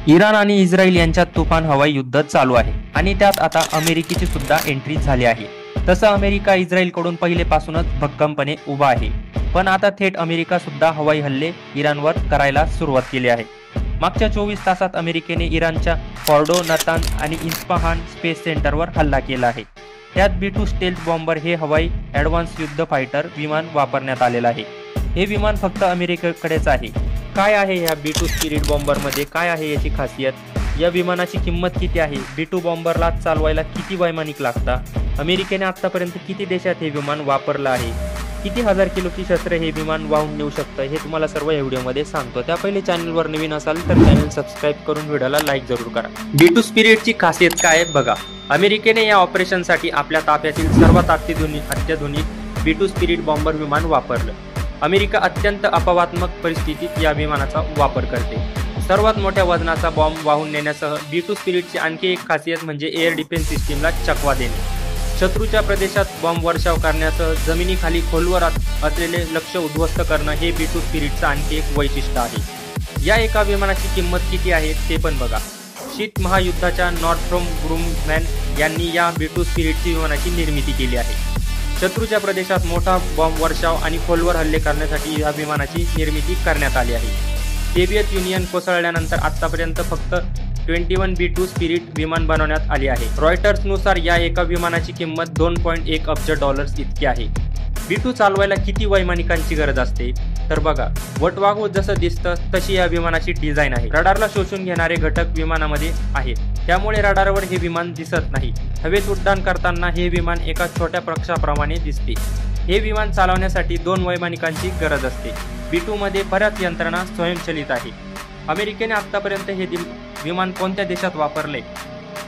Iran आणि Israel यांच्यात तुफान हवाई युद्ध चालू आहे आणि त्यात आता अमेरिकेची सुद्धा एंट्री झाली आहे। तसं अमेरिका इस्रायलकडून पहिलेपासूनच भक्कमपणे उभा आहे, पण आता थेट अमेरिका सुद्धा हवाई हल्ले इराणवर करायला सुरुवात केली आहे। मागच्या 24 तासात अमेरिकेने इराणच्या फॉर्डो, नतान्ज आणि इस्फहान स्पेस सेंटरवर हल्ला केला आहे। त्यात B-2 स्टेल्थ बॉम्बर हे हवाई ॲडव्हान्स युद्ध फायटर विमान वापरण्यात आलेलं आहे। हे विमान फक्त अमेरिकेकडेच आहे। काय आहे या B-2 स्पिरिट बॉम्बरमध्ये, काय आहे याची खासियत, या विमानाची किंमत किती आहे, B-2 बॉम्बरला चालवायला किती वैमानिक लागतात, अमेरिकेने आतापर्यंत किती देशात हे विमान वापरलं आहे, किती हजार किलोची शस्त्र हे विमान वाहून नेऊ शकतं, हे तुम्हाला सर्व या व्हिडिओमध्ये सांगतो। त्या पहिले चॅनलवर नवीन असाल तर चॅनल सबस्क्राइब करून व्हिडिओला लाईक जरूर करा। B-2 स्पिरिटची खासियत काय आहे बघा। अमेरिकेने या ऑपरेशनसाठी आपल्या ताफ्यातील सर्वात अत्याधुनिक B-2 स्पिरिट बॉम्बर विमान वापरलं। अमेरिका अत्यंत अपवादात्मक परिस्थितीत या विमानाचा वापर करते। सर्वात मोठ्या वजनाचा बॉम्ब वाहून नेण्यासह B-2 स्पिरिटची आणखी एक खासियत म्हणजे एअर डिफेन्स सिस्टीमला चकवा देणे। शत्रूच्या प्रदेशात बॉम्ब वर्षाव करण्यासह जमिनीखाली खोलवर असलेले लक्ष्य उद्ध्वस्त करणं हे B-2 स्पिरिटचं आणखी एक वैशिष्ट्य आहे। या एका विमानाची किंमत किती आहे ते पण बघा। शीत महायुद्धाच्या नॉर्थरोप ग्रुममॅन यांनी या B-2 स्पिरिटची विमानाची निर्मिती केली आहे। शत्रूच्या प्रदेशात मोठा बॉम्ब वर्षाव आणि खोलवर हल्ले करण्यासाठी या विमानाची निर्मिती करण्यात आली आहे। सोव्हिएत युनियन कोसळल्यानंतर आतापर्यंत फक्त 21 B-2 स्पिरिट विमान बनवण्यात आली आहे। रॉयटर्सनुसार या एका विमानाची किंमत $2.1 अब्ज इतकी आहे। B-2 चालवायला किती वैमानिकांची गरज असते तर बघा, वटवाघूळ जसं दिसतं तशी या विमानाची डिझाईन आहे। रडारला शोषून घेणारे घटक विमानामध्ये आहेत, त्यामुळे रडारवर हे विमान दिसत नाही। हवेत उड्डाण करताना हे विमान एका छोट्या प्रक्षाप्रमाणे दिसते। हे विमान चालवण्यासाठी 2 वैमानिकांची गरज असते। B-2 मध्ये बऱ्याच यंत्रणा स्वयंचलित आहे। अमेरिकेने आतापर्यंत हे विमान कोणत्या देशात वापरले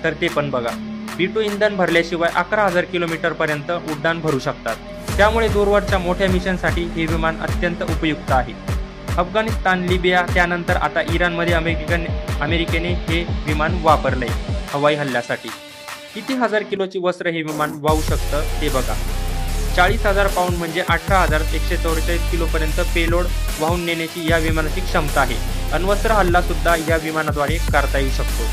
तर ते पण बघा। B-2 इंधन भरल्याशिवाय 11,000 किलोमीटर पर्यंत उड्डाण भरू शकतात, त्यामुळे दूरवरच्या मोठ्या मिशनसाठी हे विमान अत्यंत उपयुक्त आहे। अफगाणिस्तान, लिबिया, त्यानंतर आता इराणमध्ये अमेरिकेने हे विमान वापरले हवाई हल्ल्यासाठी। किती हजार किलोची वस्त्र हे विमान वाहू शकतं ते बघा। 40,000 पाऊंड म्हणजे 18,144 किलोपर्यंत पेलोड वाहून नेण्याची या विमानाची क्षमता आहे। अण्वस्त्र हल्ला सुद्धा या विमानाद्वारे करता येऊ शकतो।